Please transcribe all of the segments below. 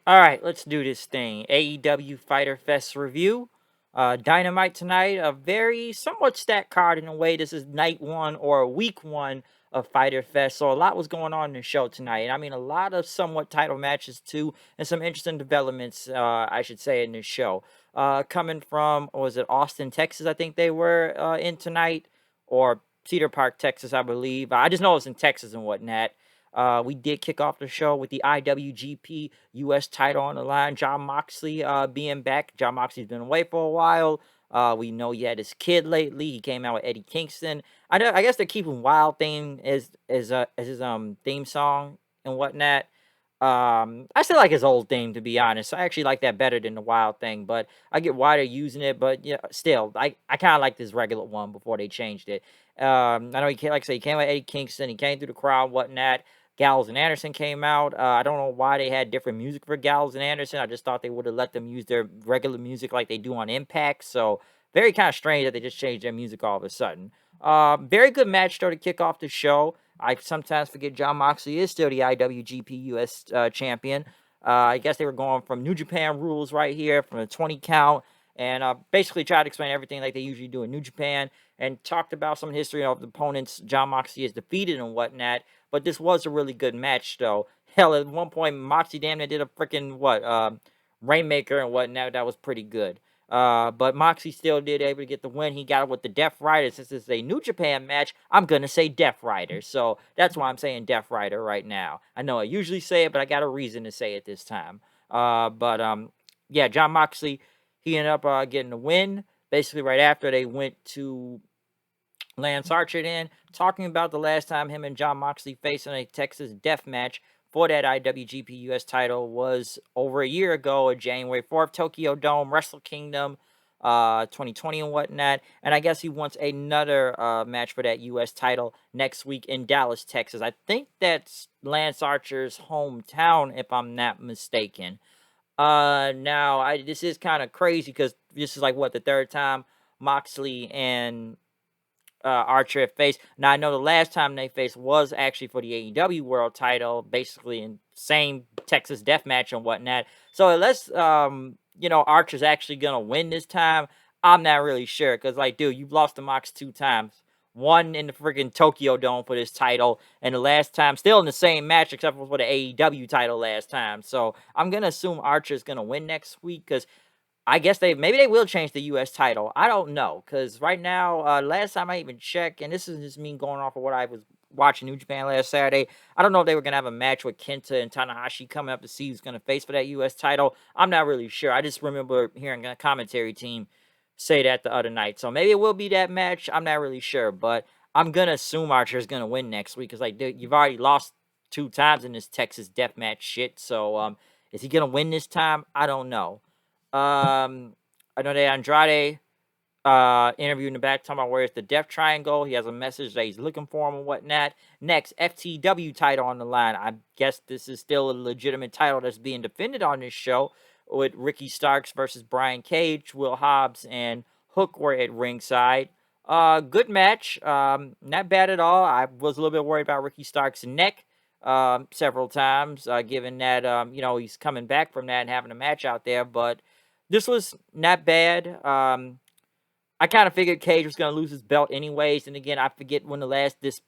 All right, let's do this thing. AEW Fighter Fest review. Dynamite tonight. A very somewhat stacked card in a way. This is night one or week one of Fighter Fest. So a lot was going on in the show tonight. And I mean, a lot of somewhat title matches too, and some interesting developments, I should say, in this show. Coming from, was it Austin, Texas? I think they were in tonight, or Cedar Park, Texas, I believe. I just know it's in Texas and whatnot. We did kick off the show with the IWGP U.S. title on the line. Jon Moxley being back. Jon Moxley's been away for a while. We know he had his kid lately. He came out with Eddie Kingston. I guess they're keeping Wild theme as his theme song and whatnot. I still like his old theme, to be honest. I actually like that better than the Wild thing, but I get why they're using it. But yeah, still, I kind of like this regular one before they changed it. I know he came, like I say, he came with Eddie Kingston. He came through the crowd, whatnot. Gallows and Anderson came out. I don't know why they had different music for Gallows and Anderson. I just thought they would have let them use their regular music like they do on Impact. So very kind of strange that they just changed their music all of a sudden. Very good match though to kick off the show. I sometimes forget Jon Moxley is still the IWGP US champion. I guess they were going from New Japan rules right here from a 20 count and basically tried to explain everything like they usually do in New Japan and talked about some history of the opponents Jon Moxley has defeated and whatnot. But this was a really good match, though. Hell, at one point, Moxie damn near did a freaking Rainmaker and whatnot. That was pretty good. But Moxie still did able to get the win. He got it with the Death Rider. Since it's a New Japan match, I'm gonna say Death Rider. So that's why I'm saying Death Rider right now. I know I usually say it, but I got a reason to say it this time. Yeah, Jon Moxley, he ended up getting the win. Basically, right after they went to Lance Archer in, talking about the last time him and Jon Moxley faced in a Texas death match for that IWGP US title was over a year ago, January 4th, Tokyo Dome, Wrestle Kingdom, 2020 and whatnot. And I guess he wants another match for that US title next week in Dallas, Texas. I think that's Lance Archer's hometown, if I'm not mistaken. Now this is kind of crazy because this is like what the third time Moxley and Archer have faced. Now I know the last time they faced was actually for the AEW World Title, basically in same Texas Death Match and whatnot. So unless Archer's actually gonna win this time, I'm not really sure. Cause like, dude, you've lost to Mox 2 times. One in the freaking Tokyo Dome for this title, and the last time still in the same match, except for the AEW title last time. So I'm gonna assume Archer's gonna win next week because I guess maybe they will change the U.S. title. I don't know because right now, last time I even checked, and this is just me going off of what I was watching New Japan last Saturday. I don't know if they were gonna have a match with Kenta and Tanahashi coming up to see who's gonna face for that U.S. title. I'm not really sure. I just remember hearing a commentary team say that the other night. So maybe it will be that match. I'm not really sure, but I'm gonna assume Archer's gonna win next week because like dude, you've already lost 2 times in this Texas deathmatch shit. So is he gonna win this time? I don't know. I know that Andrade interview in the back talking about where's the Death Triangle. He has a message that he's looking for him and whatnot. Next, FTW title on the line. I guess this is still a legitimate title that's being defended on this show with Ricky Starks versus Brian Cage. Will Hobbs and Hook were at ringside. Good match. Not bad at all. I was a little bit worried about Ricky Starks' neck several times, given that he's coming back from that and having a match out there, but this was not bad. I kind of figured Cage was going to lose his belt anyways. And again, I forget when this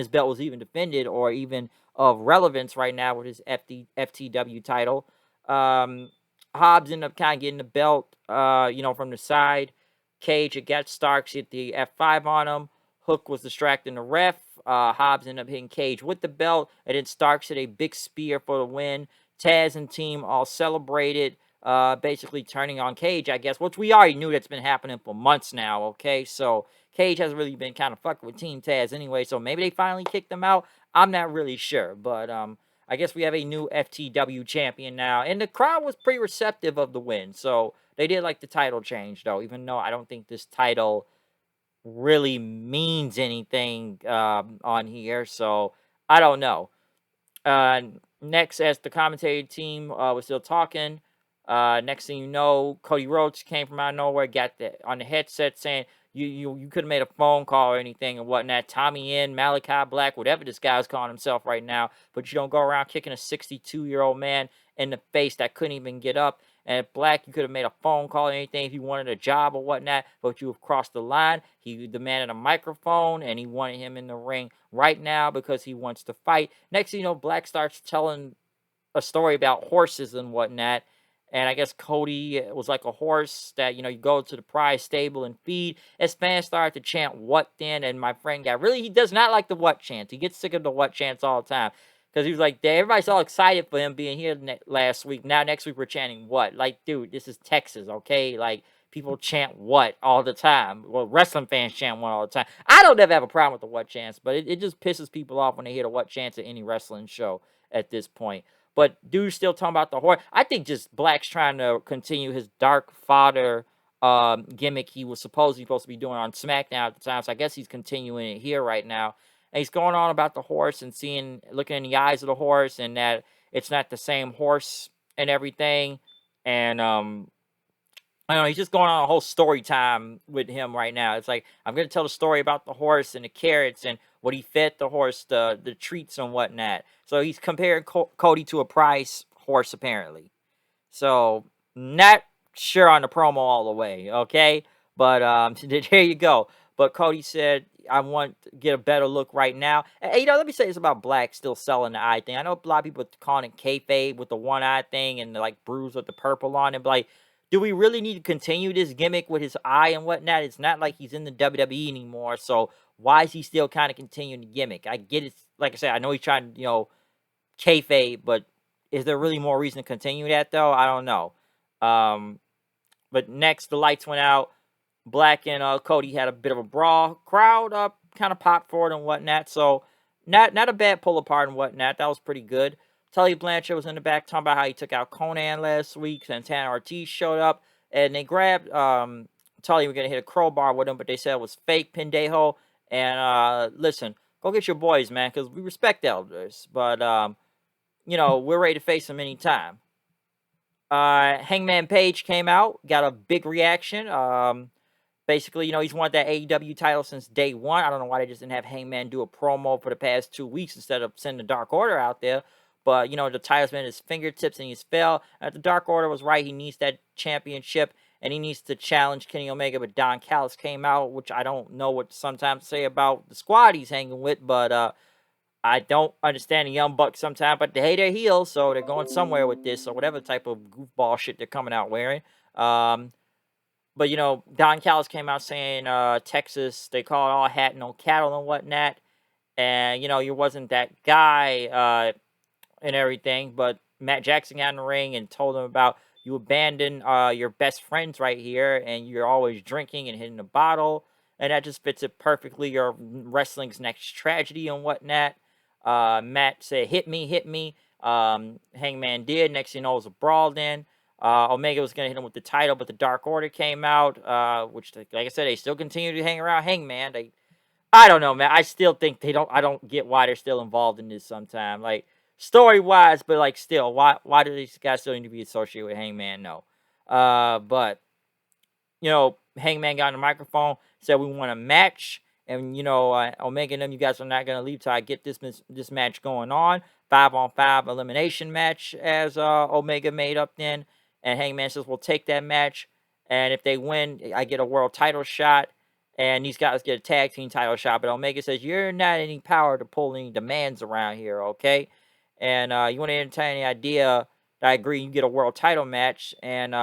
belt was even defended or even of relevance right now with his FTW title. Hobbs ended up kind of getting the belt, from the side. Cage had got Starks hit the F5 on him. Hook was distracting the ref. Hobbs ended up hitting Cage with the belt. And then Starks hit a big spear for the win. Taz and team all celebrated. Basically turning on Cage, I guess, which we already knew that's been happening for months now, okay? So Cage has really been kind of fucking with Team Taz anyway, so maybe they finally kicked him out. I'm not really sure, but I guess we have a new FTW champion now, and the crowd was pretty receptive of the win, so they did like the title change, though, even though I don't think this title really means anything on here, so I don't know. Uh, Next, as the commentary team was still talking, next thing you know, Cody Rhodes came from out of nowhere, got on the headset saying, You could have made a phone call or anything and whatnot. Tommy in Malachi Black, whatever this guy's calling himself right now, but you don't go around kicking a 62-year-old man in the face that couldn't even get up. And at Black, you could have made a phone call or anything if you wanted a job or whatnot, but you have crossed the line. He demanded a microphone, and he wanted him in the ring right now because he wants to fight. Next thing you know, Black starts telling a story about horses and whatnot. And I guess Cody was like a horse that, you go to the prize stable and feed. As fans started to chant what then, and my friend got he does not like the what chants. He gets sick of the what chants all the time. Because he was like, everybody's all excited for him being here last week. Now, next week, we're chanting what? Like, dude, this is Texas, okay? Like, people chant what all the time. Well, wrestling fans chant what all the time. I don't ever have a problem with the what chants, but it just pisses people off when they hear the what chants at any wrestling show at this point. But dude's still talking about the horse. I think just Black's trying to continue his dark fodder gimmick he was supposed to be doing on SmackDown at the time. So I guess he's continuing it here right now. And he's going on about the horse and looking in the eyes of the horse and that it's not the same horse and everything. And I don't know, he's just going on a whole story time with him right now. It's like, I'm going to tell the story about the horse and the carrots and what he fed the horse, the treats and whatnot. So he's comparing Cody to a prize horse, apparently. So, not sure on the promo all the way, okay? But there you go. But Cody said, I want to get a better look right now. And, let me say this about Black still selling the eye thing. I know a lot of people calling it kayfabe with the one eye thing and the, like, bruise with the purple on it. But, like, do we really need to continue this gimmick with his eye and whatnot? It's not like he's in the WWE anymore. So, why is he still kind of continuing the gimmick? I get it. Like I said, I know he's trying to, kayfabe, but is there really more reason to continue that, though? I don't know. But next, the lights went out. Black and Cody had a bit of a brawl. Crowd kind of popped for it and whatnot. So, not a bad pull apart and whatnot. That was pretty good. Tully Blanchard was in the back talking about how he took out Conan last week. Santana Ortiz showed up. And they grabbed Tully. We're going to hit a crowbar with him, but they said it was fake Pendejo. And listen, go get your boys, man, because we respect elders. But, we're ready to face them anytime. Hangman Page came out, got a big reaction. Basically, he's wanted that AEW title since day one. I don't know why they just didn't have Hangman do a promo for the past 2 weeks instead of sending the Dark Order out there. But, the title's been at his fingertips and he's fell. The Dark Order was right. He needs that championship and he needs to challenge Kenny Omega. But Don Callis came out, which I don't know what to sometimes say about the squad he's hanging with. But I don't understand the Young Bucks sometimes, but they hate their heels, so they're going somewhere with this, or whatever type of goofball shit they're coming out wearing. But, Don Callis came out saying Texas, they call it all hat, no cattle and whatnot. And, you wasn't that guy and everything. But Matt Jackson got in the ring and told him about you abandon your best friends right here, and you're always drinking and hitting the bottle. And that just fits it perfectly. Your wrestling's next tragedy and whatnot. Matt said, hit me. Hangman did. Next thing you know, it was a brawl then. Omega was going to hit him with the title, but the Dark Order came out, which, like I said, they still continue to hang around Hangman. I don't know, man. I still think I don't get why they're still involved in this sometime. Like, story-wise, but, like, still, why do these guys still need to be associated with Hangman? No. But, Hangman got on the microphone, said we want a match. And, Omega and them, you guys are not going to leave till I get this match going on. 5-on-5 elimination match, as Omega made up then. And Hangman says, we'll take that match. And if they win, I get a world title shot. And these guys get a tag team title shot. But Omega says, you're not any power to pull any demands around here, okay? And you want to entertain the idea that I agree you get a world title match. And,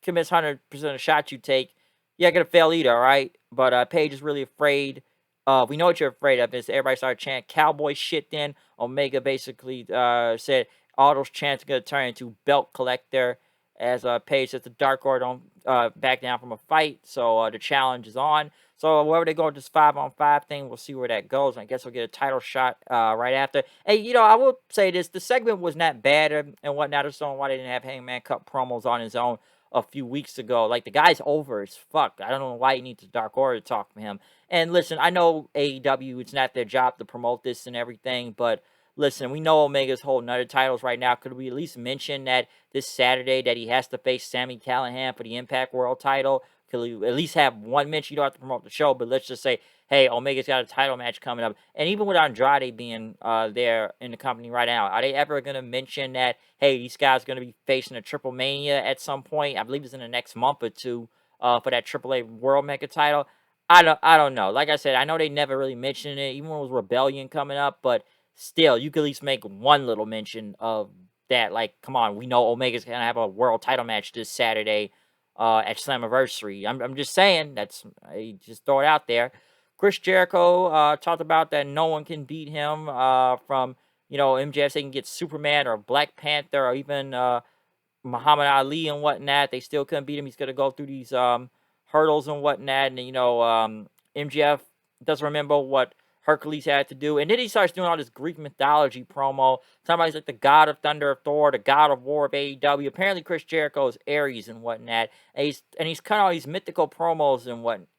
commits 100% of shots you take. You're not going to fail either, all right? But Paige is really afraid. We know what you're afraid of. Is everybody started chanting cowboy shit then. Omega basically said all those chants are going to turn into belt collector. As Paige says, the Dark Order don't back down from a fight. So the challenge is on. So wherever they go with this 5-on-5 thing, we'll see where that goes. And I guess we'll get a title shot right after. Hey, I will say this. The segment was not bad and whatnot. I just don't know why they didn't have Hangman cut promos on his own a few weeks ago. Like, the guy's over as fuck. I don't know why he needs the Dark Order to talk to him. And listen, I know AEW, it's not their job to promote this and everything, but listen, we know Omega's holding other titles right now. Could we at least mention that this Saturday that he has to face Sami Callihan for the Impact World title Could at least have one mention. You don't have to promote the show, but let's just say, hey, Omega's got a title match coming up. And even with Andrade being there in the company right now, are they ever going to mention that, hey, these guys are going to be facing a Triple Mania at some point? I believe it's in the next month or two for that AAA World Mega title. I don't know. Like I said, I know they never really mentioned it, even when it was Rebellion coming up, but still, you could at least make one little mention of that. Like, come on, we know Omega's gonna have a world title match this Saturday at Slammiversary. I'm just saying, I just throw it out there. Chris Jericho talked about that no one can beat him from MJF. They can get Superman or Black Panther or even Muhammad Ali and whatnot. They still couldn't beat him. He's going to go through these hurdles and whatnot. And, MGF doesn't remember what Hercules had to do. And then he starts doing all this Greek mythology promo. Somebody's like the god of thunder of Thor, the god of war of AEW. Apparently Chris Jericho is Ares and whatnot. And he's cutting all these mythical promos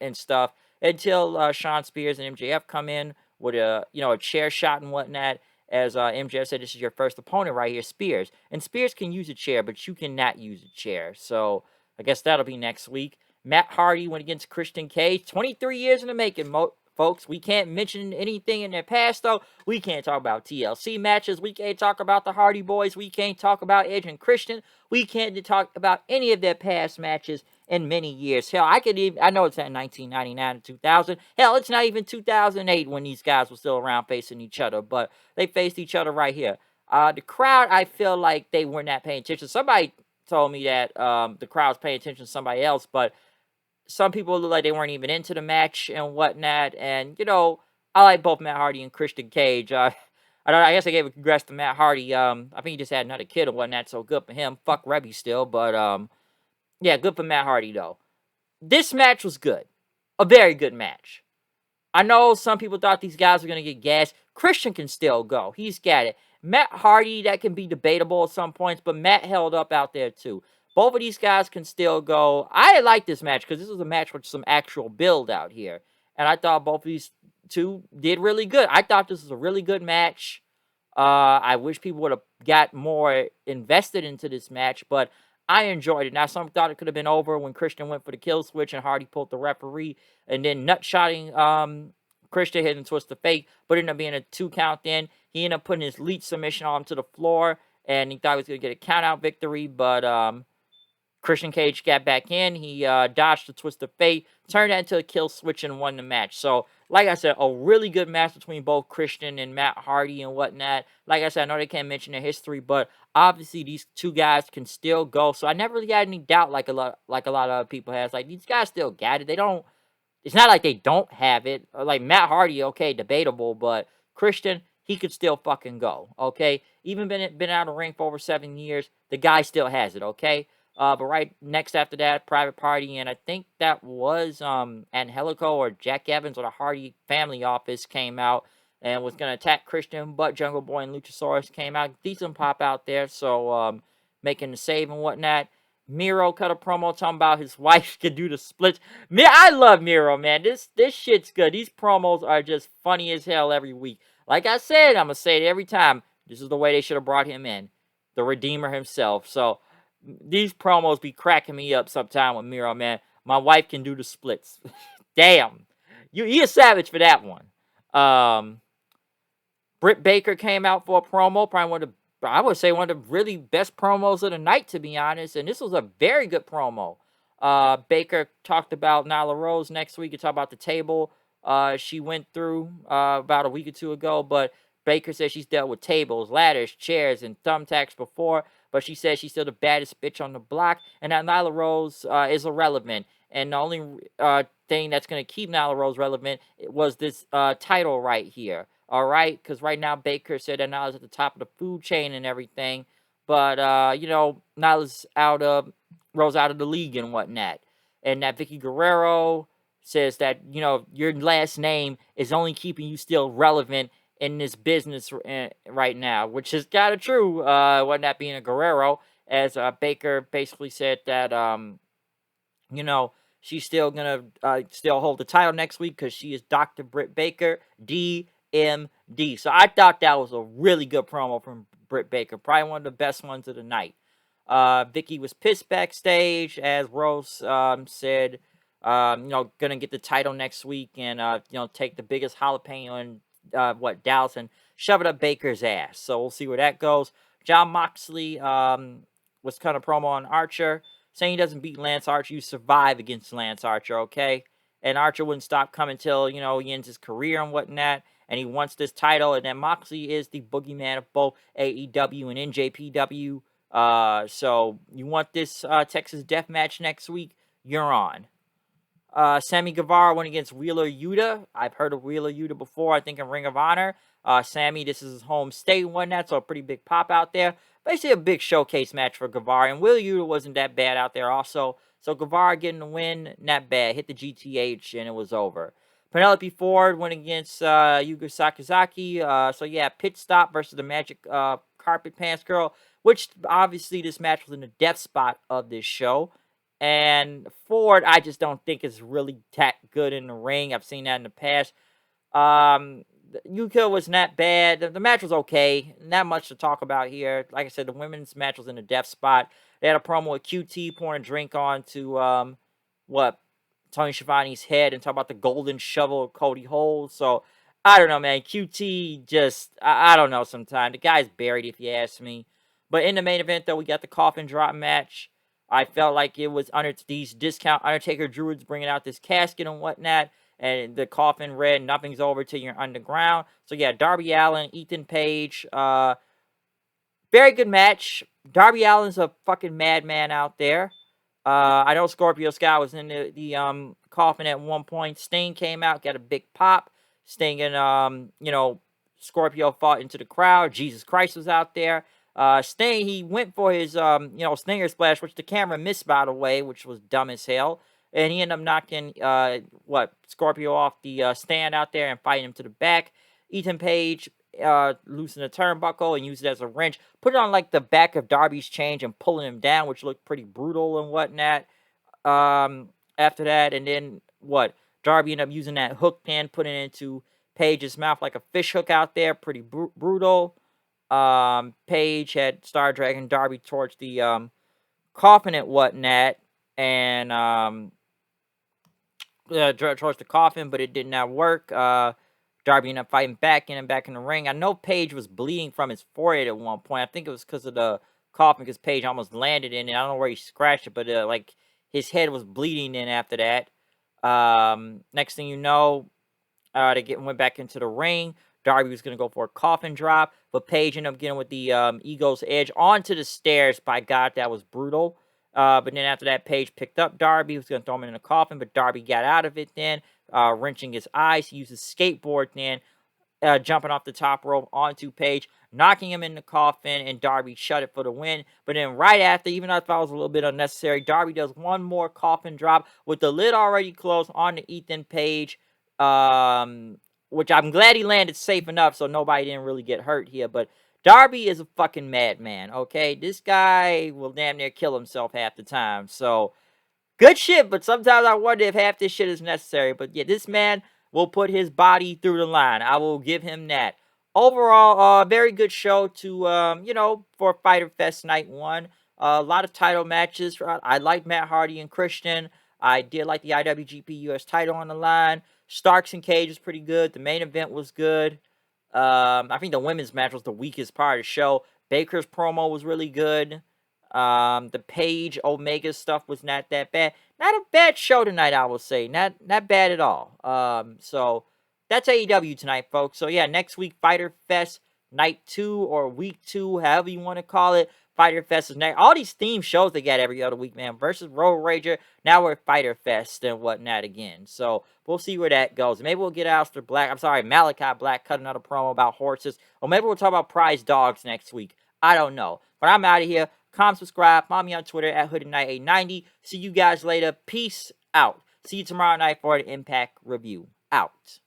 and stuff until Sean Spears and MJF come in with a chair shot and whatnot. As MJF said, this is your first opponent right here, Spears. And Spears can use a chair, but you cannot use a chair. So I guess that'll be next week. Matt Hardy went against Christian Cage. 23 years in the making, folks. We can't mention anything in their past, though. We can't talk about TLC matches. We can't talk about the Hardy Boys. We can't talk about Edge and Christian. We can't talk about any of their past matches in many years. Hell, I know it's at 1999 and 2000. Hell, it's not even 2008 when these guys were still around facing each other, but they faced each other right here. The crowd, I feel like they were not paying attention. Somebody told me that the crowd's paying attention to somebody else, but some people look like they weren't even into the match and whatnot. And, I like both Matt Hardy and Christian Cage. I guess I gave a congrats to Matt Hardy. I think he just had another kid or whatnot, so good for him. Fuck Rebby still, but yeah, good for Matt Hardy, though. This match was good. A very good match. I know some people thought these guys were going to get gassed. Christian can still go. He's got it. Matt Hardy, that can be debatable at some points, but Matt held up out there too. Both of these guys can still go. I like this match because this was a match with some actual build out here. And I thought both of these two did really good. I thought this was a really good match. I wish people would have got more invested into this match, but I enjoyed it. Now, some thought it could have been over when Christian went for the kill switch and Hardy pulled the referee, and then nutshotting Christian hitting twist the fake, but ended up being a 2 count in. He ended up putting his leech submission on him to the floor, and he thought he was going to get a count out victory, but Christian Cage got back in. He dodged the twist of fate, turned that into a kill switch, and won the match. So, like I said, a really good match between both Christian and Matt Hardy and whatnot. Like I said, I know they can't mention their history, but obviously these two guys can still go. So I never really had any doubt, like a lot of other people has. Like, these guys still got it. They don't. It's not like they don't have it. Like Matt Hardy, okay, debatable, but Christian, he could still fucking go. Okay, even been out of the ring for over 7 years, the guy still has it. Okay. But right next after that, Private Party, and I think that was Angelico or Jack Evans or the Hardy family office came out and was going to attack Christian, but Jungle Boy and Luchasaurus came out. Decent pop out there, so making the save and whatnot. Miro cut a promo talking about his wife could do the splits. I love Miro, man. This shit's good. These promos are just funny as hell every week. Like I said, I'm going to say it every time. This is the way they should have brought him in. The Redeemer himself. So, these promos be cracking me up sometime with Miro, man. My wife can do the splits. Damn. You a savage for that one. Britt Baker came out for a promo. Probably I would say one of the really best promos of the night, to be honest. And this was a very good promo. Baker talked about Nyla Rose next week. He talked about the table she went through about a week or two ago. But Baker says she's dealt with tables, ladders, chairs, and thumbtacks before. But she says she's still the baddest bitch on the block. And that Nyla Rose is irrelevant. And the only thing that's going to keep Nyla Rose relevant was this title right here. All right? Because right now Baker said that Nyla's at the top of the food chain and everything. But, Nyla's Rose out of the league and whatnot. And that Vicky Guerrero says that, your last name is only keeping you still relevant in this business right now, which is kind of true, what that being a Guerrero, as Baker basically said that, she's still going to still hold the title next week because she is Dr. Britt Baker, DMD. So I thought that was a really good promo from Britt Baker, probably one of the best ones of the night. Vicky was pissed backstage, as Rose said, Gonna get the title next week and take the biggest jalapeno in Dallas and shove it up Baker's ass. So we'll see where that goes. John Moxley was kind of promo on Archer, saying he doesn't beat Lance Archer. You survive against Lance Archer, okay? And Archer wouldn't stop coming till he ends his career and whatnot. And he wants this title. And then Moxley is the boogeyman of both AEW and NJPW. So you want this Texas Death Match next week? You're on. Sammy Guevara went against Wheeler Yuta. I've heard of Wheeler Yuta before, I think in Ring of Honor. Sammy, this is his home state and whatnot, so a pretty big pop out there. Basically a big showcase match for Guevara, and Wheeler Yuta wasn't that bad out there also. So Guevara getting the win, not bad. Hit the GTH, and it was over. Penelope Ford went against Yuka Sakazaki. Pit Stop versus the Magic Carpet Pants Girl, which obviously this match was in the death spot of this show. And Ford, I just don't think is really that good in the ring. I've seen that in the past. Yuka was not bad. The match was okay. Not much to talk about here. Like I said, the women's match was in the death spot. They had a promo with QT pouring a drink onto Tony Schiavone's head and talk about the golden shovel of Cody Holt. So I don't know, man. QT just I don't know. Sometimes the guy's buried, if you ask me. But in the main event, though, we got the coffin drop match. I felt like it was under these discount Undertaker Druids bringing out this casket and whatnot. And the coffin read, nothing's over till you're underground. So, yeah, Darby Allin, Ethan Page. Very good match. Darby Allin's a fucking madman out there. I know Scorpio Sky was in the coffin at one point. Sting came out, got a big pop. Sting and, Scorpio fought into the crowd. Jesus Christ was out there. Sting, he went for his, Stinger Splash, which the camera missed, by the way, which was dumb as hell. And he ended up knocking, Scorpio off the stand out there and fighting him to the back. Ethan Page loosened a turnbuckle and used it as a wrench. Put it on, like, the back of Darby's change and pulling him down, which looked pretty brutal and whatnot. After that, and then, Darby ended up using that hook pin, putting it into Page's mouth like a fish hook out there. Pretty brutal. Page had Star Dragon Darby towards the coffin and whatnot, and towards the coffin, but it did not work. Darby ended up fighting back in the ring. I know Page was bleeding from his forehead at one point. I think it was because of the coffin, because Page almost landed in it. I don't know where he scratched it, but his head was bleeding in after that. Next thing you know, they went back into the ring. Darby was going to go for a coffin drop, but Page ended up getting with the Ego's Edge onto the stairs. By God, that was brutal. But then after that, Page picked up Darby. He was going to throw him in the coffin, but Darby got out of it then, wrenching his eyes. He used his skateboard then, jumping off the top rope onto Page, knocking him in the coffin, and Darby shut it for the win. But then right after, even though I thought it was a little bit unnecessary, Darby does one more coffin drop with the lid already closed on the Ethan Page, which I'm glad he landed safe enough so nobody didn't really get hurt here. But Darby is a fucking madman, okay? This guy will damn near kill himself half the time. So, good shit, but sometimes I wonder if half this shit is necessary. But yeah, this man will put his body through the line. I will give him that. Overall, very good show to, for Fyter Fest Night 1. A lot of title matches. I like Matt Hardy and Christian. I did like the IWGP US title on the line. Starks and Cage was pretty good. The main event was good. I think the women's match was the weakest part of the show. Baker's promo was really good. The Page Omega stuff was not that bad. Not a bad show tonight, I will say. Not bad at all. So that's AEW tonight, folks. So yeah, next week, Fyter Fest Night 2 or Week 2, however you want to call it. Fyter Fest is next. All these theme shows they got every other week, man. Versus Road Rager. Now we're at Fyter Fest and whatnot again. So we'll see where that goes. Maybe we'll get Malachi Black cut another promo about horses. Or maybe we'll talk about prize dogs next week. I don't know. But I'm out of here. Comment, subscribe. Follow me on Twitter at HoodedKnight890. See you guys later. Peace out. See you tomorrow night for the Impact Review. Out.